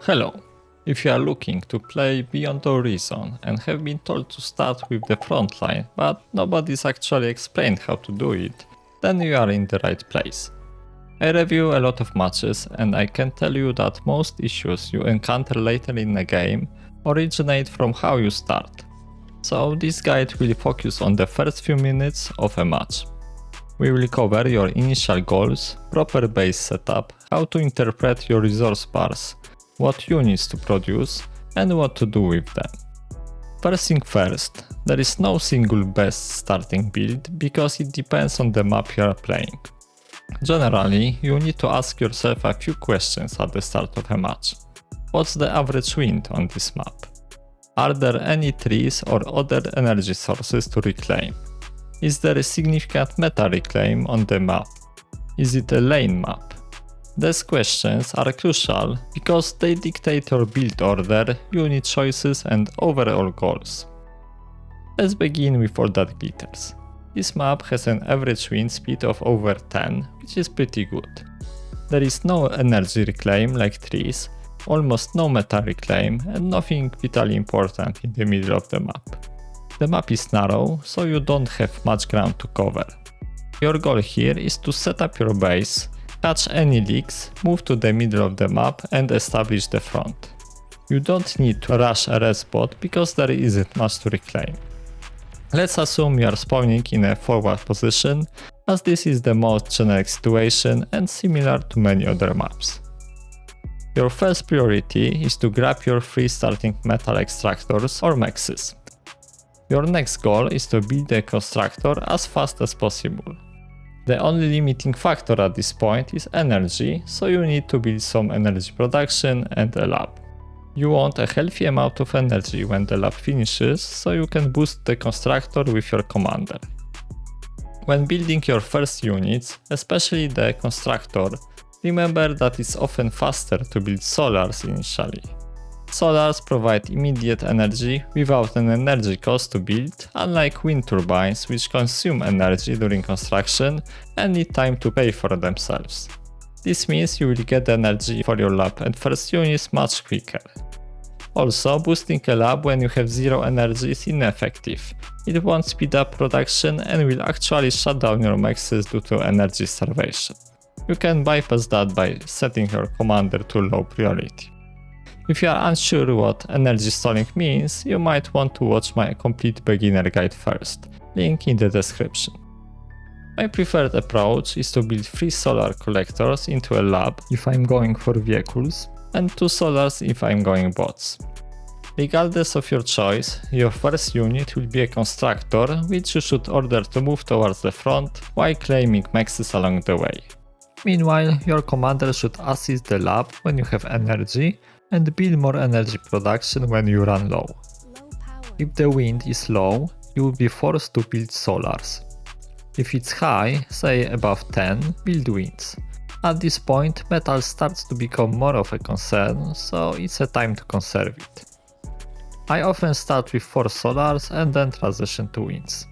Hello! If you are looking to play Beyond the Horizon and have been told to start with the Frontline, but nobody's actually explained how to do it, then you are in the right place. I review a lot of matches and I can tell you that most issues you encounter later in the game originate from how you start. So this guide will focus on the first few minutes of a match. We will cover your initial goals, proper base setup, how to interpret your resource bars, what units to produce, and what to do with them. First thing first, there is no single best starting build because it depends on the map you are playing. Generally, you need to ask yourself a few questions at the start of a match. What's the average wind on this map? Are there any trees or other energy sources to reclaim? Is there a significant meta reclaim on the map? Is it a lane map? These questions are crucial because they dictate your build order, unit choices and overall goals. Let's begin with all that glitters. This map has an average wind speed of over 10, which is pretty good. There is no energy reclaim like trees, almost no meta reclaim and nothing vitally important in the middle of the map. The map is narrow, so you don't have much ground to cover. Your goal here is to set up your base, catch any leaks, move to the middle of the map and establish the front. You don't need to rush a red spot because there isn't much to reclaim. Let's assume you are spawning in a forward position, as this is the most generic situation and similar to many other maps. Your first priority is to grab your 3 starting metal extractors or mexes. Your next goal is to build a constructor as fast as possible. The only limiting factor at this point is energy, so you need to build some energy production and a lab. You want a healthy amount of energy when the lab finishes, so you can boost the constructor with your commander. When building your first units, especially the constructor, remember that it's often faster to build solars initially. Solars provide immediate energy without an energy cost to build, unlike wind turbines which consume energy during construction and need time to pay for themselves. This means you will get energy for your lab and first units much quicker. Also, boosting a lab when you have zero energy is ineffective. It won't speed up production and will actually shut down your mexes due to energy starvation. You can bypass that by setting your commander to low priority. If you are unsure what energy stalling means, you might want to watch my complete beginner guide first, link in the description. My preferred approach is to build 3 solar collectors into a lab if I'm going for vehicles, and 2 solars if I'm going bots. Regardless of your choice, your first unit will be a constructor which you should order to move towards the front while claiming mexes along the way. Meanwhile, your commander should assist the lab when you have energy and build more energy production when you run low. If the wind is low, you will be forced to build solars. If it's high, say above 10, build winds. At this point, metal starts to become more of a concern, so it's a time to conserve it. I often start with 4 solars and then transition to winds.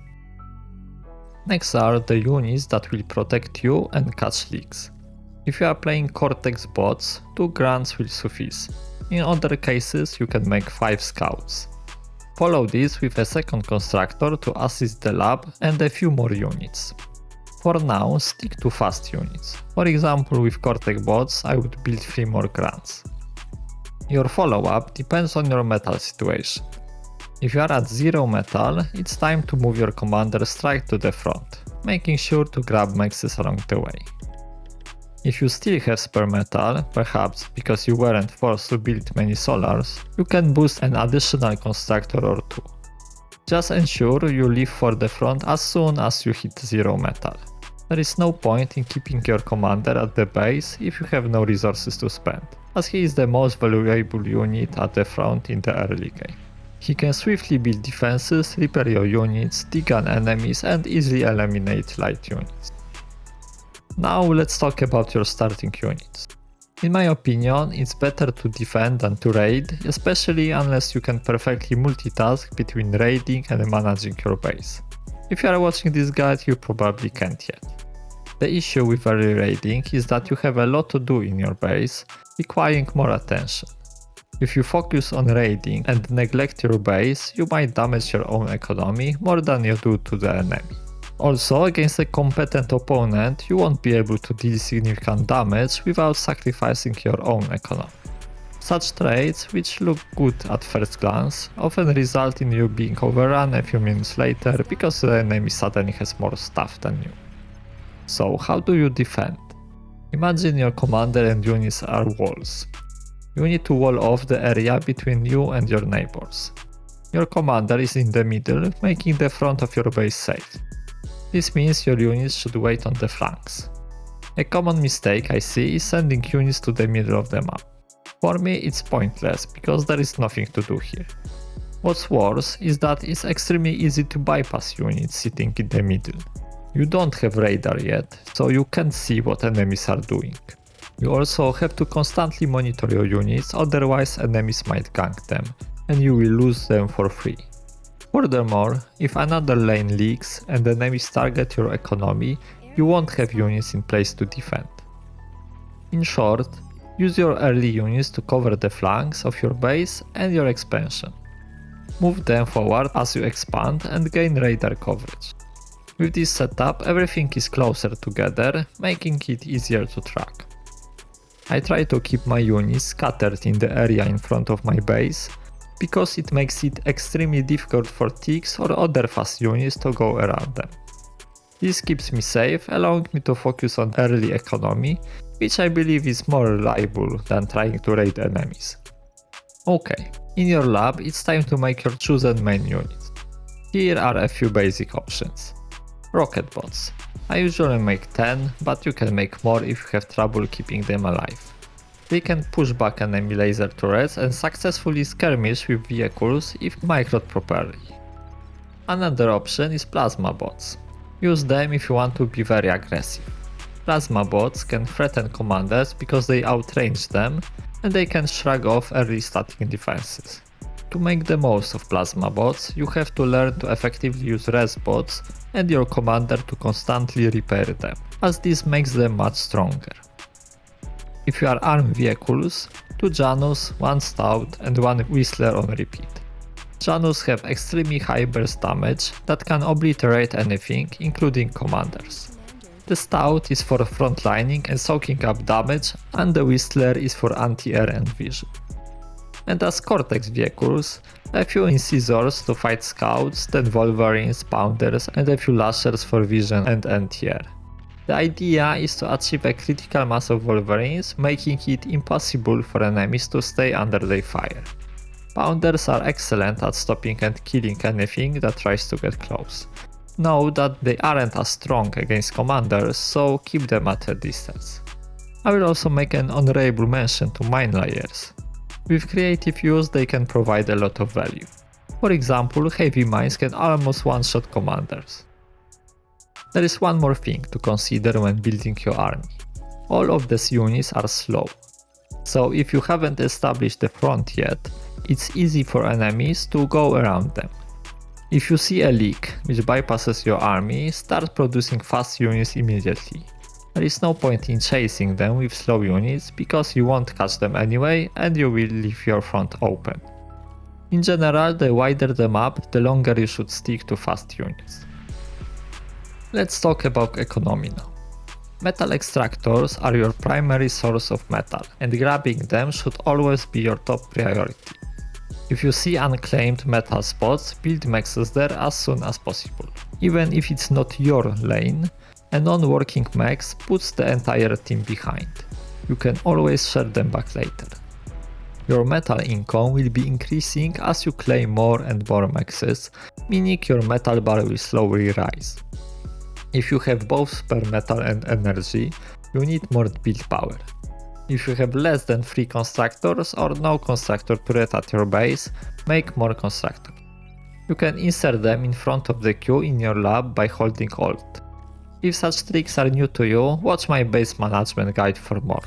Next are the units that will protect you and catch leaks. If you are playing Cortex bots, 2 grunts will suffice. In other cases, you can make 5 scouts. Follow this with a second constructor to assist the lab and a few more units. For now, stick to fast units. For example, with Cortex bots, I would build 3 more grunts. Your follow-up depends on your metal situation. If you are at 0 metal, it's time to move your commander straight to the front, making sure to grab mexes along the way. If you still have spare metal, perhaps because you weren't forced to build many solars, you can boost an additional constructor or 2. Just ensure you leave for the front as soon as you hit 0 metal. There is no point in keeping your commander at the base if you have no resources to spend, as he is the most valuable unit at the front in the early game. He can swiftly build defenses, repair your units, degun enemies and easily eliminate light units. Now let's talk about your starting units. In my opinion, it's better to defend than to raid, especially unless you can perfectly multitask between raiding and managing your base. If you are watching this guide, you probably can't yet. The issue with early raiding is that you have a lot to do in your base, requiring more attention. If you focus on raiding and neglect your base, you might damage your own economy more than you do to the enemy. Also, against a competent opponent, you won't be able to deal significant damage without sacrificing your own economy. Such trades, which look good at first glance, often result in you being overrun a few minutes later because the enemy suddenly has more stuff than you. So, how do you defend? Imagine your commander and units are walls. You need to wall off the area between you and your neighbors. Your commander is in the middle, making the front of your base safe. This means your units should wait on the flanks. A common mistake I see is sending units to the middle of the map. For me, it's pointless because there is nothing to do here. What's worse is that it's extremely easy to bypass units sitting in the middle. You don't have radar yet, so you can't see what enemies are doing. You also have to constantly monitor your units, otherwise enemies might gank them, and you will lose them for free. Furthermore, if another lane leaks and enemies target your economy, you won't have units in place to defend. In short, use your early units to cover the flanks of your base and your expansion. Move them forward as you expand and gain radar coverage. With this setup, everything is closer together, making it easier to track. I try to keep my units scattered in the area in front of my base, because it makes it extremely difficult for ticks or other fast units to go around them. This keeps me safe, allowing me to focus on early economy, which I believe is more reliable than trying to raid enemies. Okay, in your lab it's time to make your chosen main units. Here are a few basic options. Rocket bots. I usually make 10, but you can make more if you have trouble keeping them alive. They can push back enemy laser turrets and successfully skirmish with vehicles if microed properly. Another option is plasma bots. Use them if you want to be very aggressive. Plasma bots can threaten commanders because they outrange them, and they can shrug off early static defenses. To make the most of plasma bots, you have to learn to effectively use res bots and your commander to constantly repair them, as this makes them much stronger. If you are armed vehicles, 2 Janus, 1 Stout and 1 Whistler on repeat. Janus have extremely high burst damage that can obliterate anything, including commanders. The Stout is for frontlining and soaking up damage, and the Whistler is for anti-air and vision. And as Cortex vehicles, a few incisors to fight scouts, then Wolverines, Pounders and a few Lashers for vision and anti-air. The idea is to achieve a critical mass of Wolverines, making it impossible for enemies to stay under their fire. Pounders are excellent at stopping and killing anything that tries to get close. Know that they aren't as strong against commanders, so keep them at a distance. I will also make an honorable mention to mine layers. With creative use they can provide a lot of value. For example, heavy mines can almost one-shot commanders. There is one more thing to consider when building your army. All of these units are slow. So if you haven't established the front yet, it's easy for enemies to go around them. If you see a leak which bypasses your army, start producing fast units immediately. There is no point in chasing them with slow units because you won't catch them anyway and you will leave your front open. In general, the wider the map, the longer you should stick to fast units. Let's talk about economy now. Metal extractors are your primary source of metal, and grabbing them should always be your top priority. If you see unclaimed metal spots, build mexes there as soon as possible. Even if it's not your lane, a non-working mex puts the entire team behind. You can always share them back later. Your metal income will be increasing as you claim more and more mexes, meaning your metal bar will slowly rise. If you have both spare metal and energy, you need more build power. If you have less than 3 constructors or no constructor turret at your base, make more constructors. You can insert them in front of the queue in your lab by holding Alt. If such tricks are new to you, watch my base management guide for more.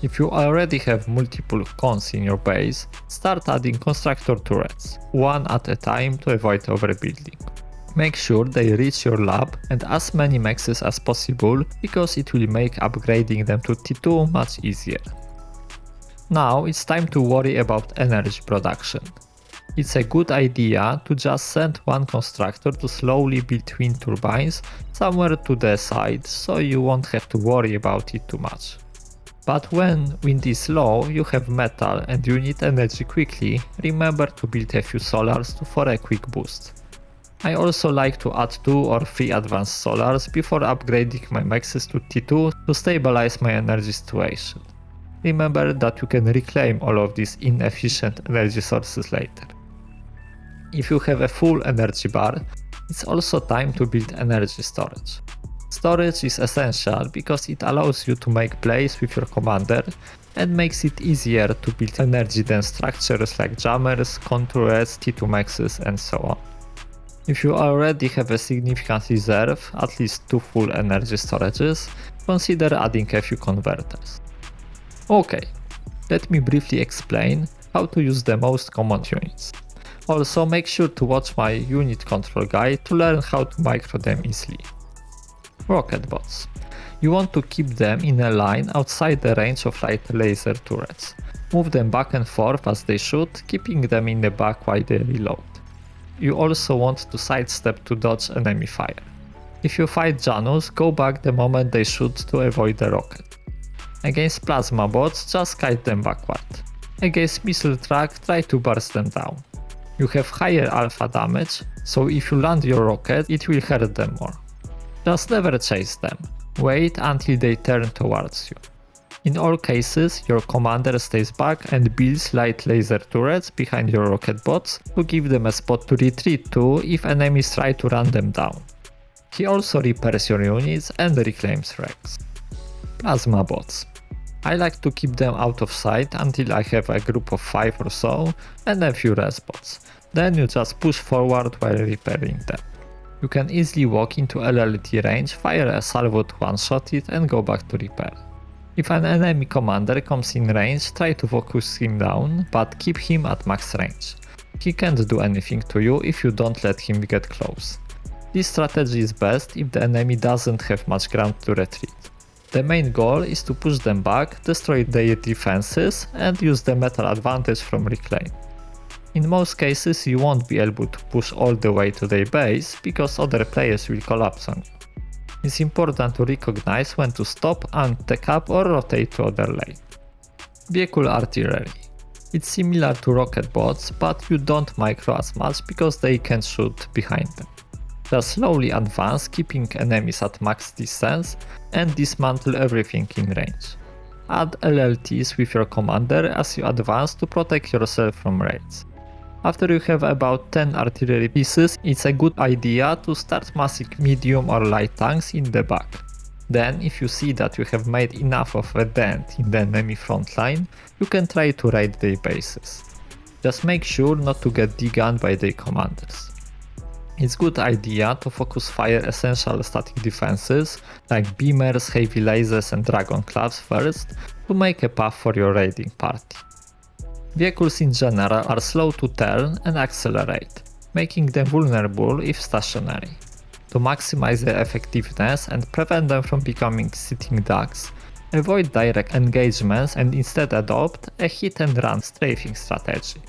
If you already have multiple cons in your base, start adding constructor turrets, one at a time to avoid overbuilding. Make sure they reach your lab and as many mexes as possible because it will make upgrading them to T2 much easier. Now it's time to worry about energy production. It's a good idea to just send one constructor to slowly build wind turbines somewhere to the side, so you won't have to worry about it too much. But when wind is low, you have metal and you need energy quickly, remember to build a few solars for a quick boost. I also like to add 2 or 3 advanced solars before upgrading my mexes to T2 to stabilize my energy situation. Remember that you can reclaim all of these inefficient energy sources later. If you have a full energy bar, it's also time to build energy storage. Storage is essential because it allows you to make plays with your commander and makes it easier to build energy-dense structures like jammers, contours, T2 mexes and so on. If you already have a significant reserve, at least 2 full energy storages, consider adding a few converters. Okay, let me briefly explain how to use the most common units. Also make sure to watch my unit control guide to learn how to micro them easily. Rocket bots. You want to keep them in a line outside the range of light laser turrets. Move them back and forth as they shoot, keeping them in the back while they reload. You also want to sidestep to dodge enemy fire. If you fight Janus, go back the moment they shoot to avoid the rocket. Against plasma bots, just kite them backward. Against missile track, try to burst them down. You have higher alpha damage, so if you land your rocket, it will hurt them more. Just never chase them. Wait until they turn towards you. In all cases, your commander stays back and builds light laser turrets behind your rocket bots to give them a spot to retreat to if enemies try to run them down. He also repairs your units and reclaims wrecks. Plasma bots. I like to keep them out of sight until I have a group of 5 or so and a few res bots. Then you just push forward while repairing them. You can easily walk into LLT range, fire a salvo to one-shot it and go back to repair. If an enemy commander comes in range, try to focus him down, but keep him at max range. He can't do anything to you if you don't let him get close. This strategy is best if the enemy doesn't have much ground to retreat. The main goal is to push them back, destroy their defenses and use the metal advantage from reclaim. In most cases you won't be able to push all the way to their base because other players will collapse on you. It's important to recognize when to stop and take up or rotate to other lane. Vehicle artillery. It's similar to rocket bots, but you don't micro as much because they can shoot behind them. Just slowly advance, keeping enemies at max distance and dismantle everything in range. Add LLTs with your commander as you advance to protect yourself from raids. After you have about 10 artillery pieces, it's a good idea to start massing medium or light tanks in the back. Then, if you see that you have made enough of a dent in the enemy front line, you can try to raid their bases. Just make sure not to get degunned by their commanders. It's a good idea to focus fire essential static defenses like beamers, heavy lasers and dragon clubs first to make a path for your raiding party. Vehicles in general are slow to turn and accelerate, making them vulnerable if stationary. To maximize their effectiveness and prevent them from becoming sitting ducks, avoid direct engagements and instead adopt a hit and run strafing strategy.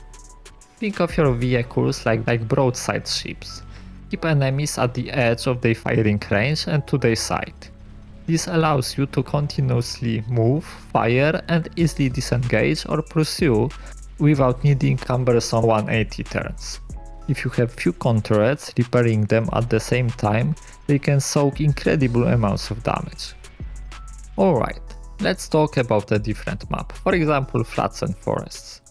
Think of your vehicles like broadside ships. Keep enemies at the edge of their firing range and to their side. This allows you to continuously move, fire and easily disengage or pursue without needing cumbersome 180 turns. If you have few conturrets, repairing them at the same time, they can soak incredible amounts of damage. Alright, let's talk about a different map, for example flats and forests.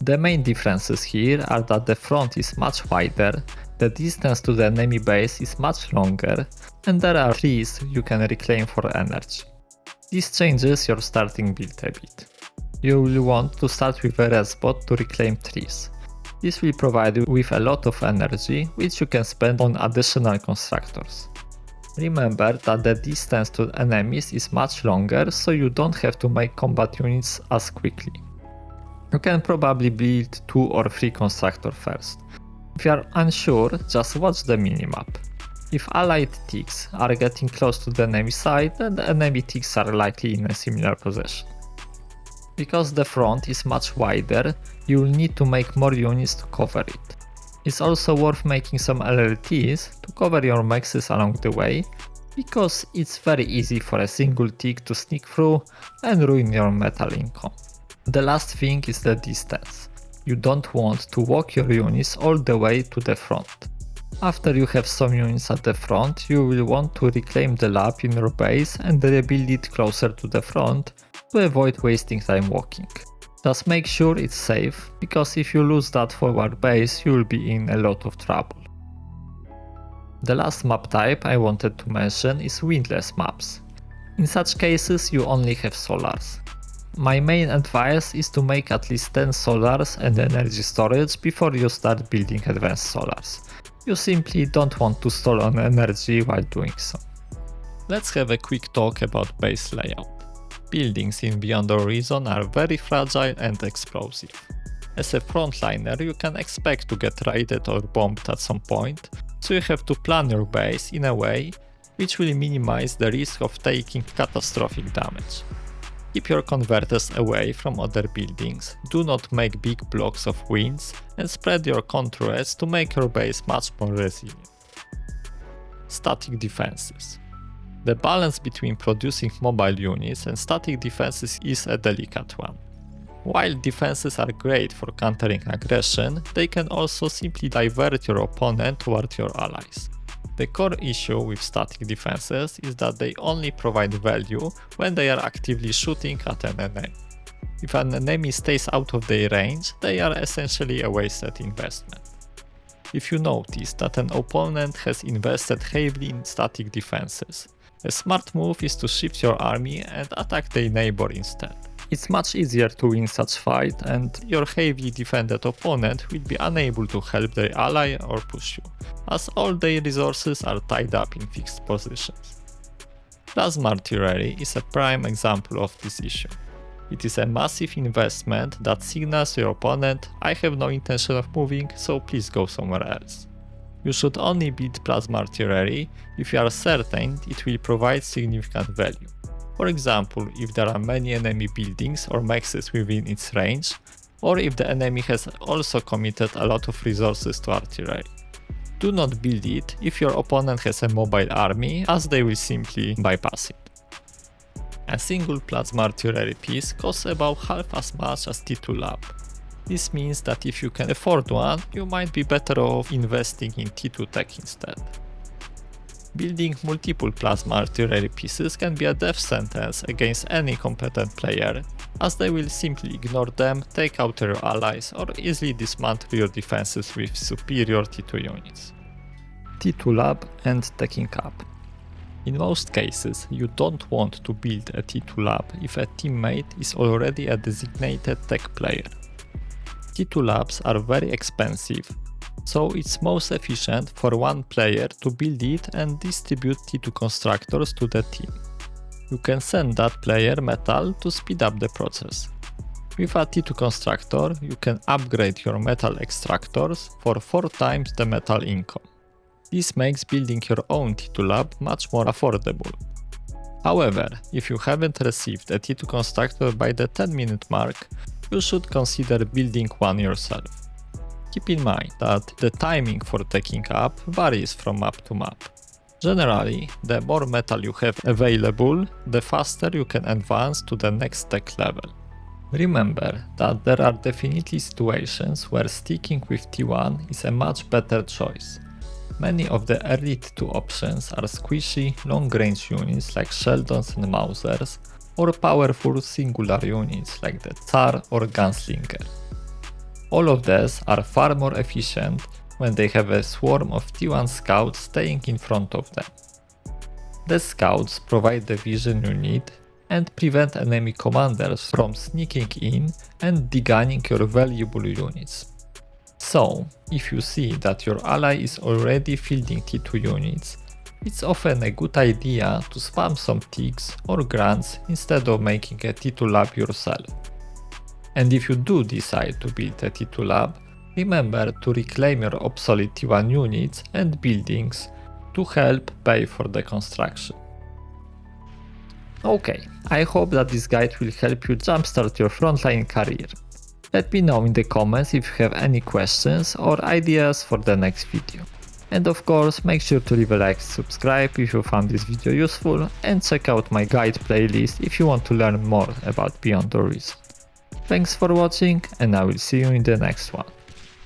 The main differences here are that the front is much wider, the distance to the enemy base is much longer, and there are trees you can reclaim for energy. This changes your starting build a bit. You will want to start with a res bot to reclaim trees. This will provide you with a lot of energy, which you can spend on additional constructors. Remember that the distance to enemies is much longer, so you don't have to make combat units as quickly. You can probably build 2 or 3 constructors first. If you are unsure, just watch the minimap. If allied ticks are getting close to the enemy side, then the enemy ticks are likely in a similar position. Because the front is much wider, you will need to make more units to cover it. It's also worth making some LLTs to cover your mexes along the way, because it's very easy for a single tick to sneak through and ruin your metal income. The last thing is the distance. You don't want to walk your units all the way to the front. After you have some units at the front, you will want to reclaim the lab in your base and rebuild it closer to the front to avoid wasting time walking. Just make sure it's safe, because if you lose that forward base, you will be in a lot of trouble. The last map type I wanted to mention is windless maps. In such cases you only have solars. My main advice is to make at least 10 solars and energy storage before you start building advanced solars. You simply don't want to stall on energy while doing so. Let's have a quick talk about base layout. Buildings in Beyond the Horizon are very fragile and explosive. As a frontliner, you can expect to get raided or bombed at some point, so you have to plan your base in a way which will minimize the risk of taking catastrophic damage. Keep your converters away from other buildings, do not make big blocks of winds, and spread your contours to make your base much more resilient. Static defenses. The balance between producing mobile units and static defenses is a delicate one. While defenses are great for countering aggression, they can also simply divert your opponent toward your allies. The core issue with static defenses is that they only provide value when they are actively shooting at an enemy. If an enemy stays out of their range, they are essentially a wasted investment. If you notice that an opponent has invested heavily in static defenses, a smart move is to shift your army and attack their neighbor instead. It's much easier to win such fight, and your heavily defended opponent will be unable to help their ally or push you, as all their resources are tied up in fixed positions. Plasma artillery is a prime example of this issue. It is a massive investment that signals to your opponent, I have no intention of moving, so please go somewhere else. You should only build plasma artillery if you are certain it will provide significant value. For example, if there are many enemy buildings or mexes within its range, or if the enemy has also committed a lot of resources to artillery. Do not build it if your opponent has a mobile army, as they will simply bypass it. A single plasma artillery piece costs about half as much as T2 lab. This means that if you can afford one, you might be better off investing in T2 tech instead. Building multiple plasma artillery pieces can be a death sentence against any competent player, as they will simply ignore them, take out your allies, or easily dismantle your defenses with superior T2 units. T2 lab and teching up. In most cases, you don't want to build a T2 lab if a teammate is already a designated tech player. T2 labs are very expensive, so it's most efficient for one player to build it and distribute T2 constructors to the team. You can send that player metal to speed up the process. With a T2 constructor, you can upgrade your metal extractors for 4 times the metal income. This makes building your own T2 lab much more affordable. However, if you haven't received a T2 constructor by the 10-minute mark, you should consider building one yourself. Keep in mind that the timing for taking up varies from map to map. Generally, the more metal you have available, the faster you can advance to the next tech level. Remember that there are definitely situations where sticking with T1 is a much better choice. Many of the early T2 options are squishy, long-range units like Sheldons and Mausers, or powerful singular units like the Tsar or Gunslinger. All of these are far more efficient when they have a swarm of T1 scouts staying in front of them. The scouts provide the vision you need and prevent enemy commanders from sneaking in and degunning your valuable units. So, if you see that your ally is already fielding T2 units, it's often a good idea to spam some ticks or grunts instead of making a T2 lab yourself. And if you do decide to build a T2 lab, remember to reclaim your obsolete T1 units and buildings to help pay for the construction. Okay, I hope that this guide will help you jumpstart your frontline career. Let me know in the comments if you have any questions or ideas for the next video. And of course, make sure to leave a like and subscribe if you found this video useful, and check out my guide playlist if you want to learn more about Beyond the Horizon. Thanks for watching, and I will see you in the next one.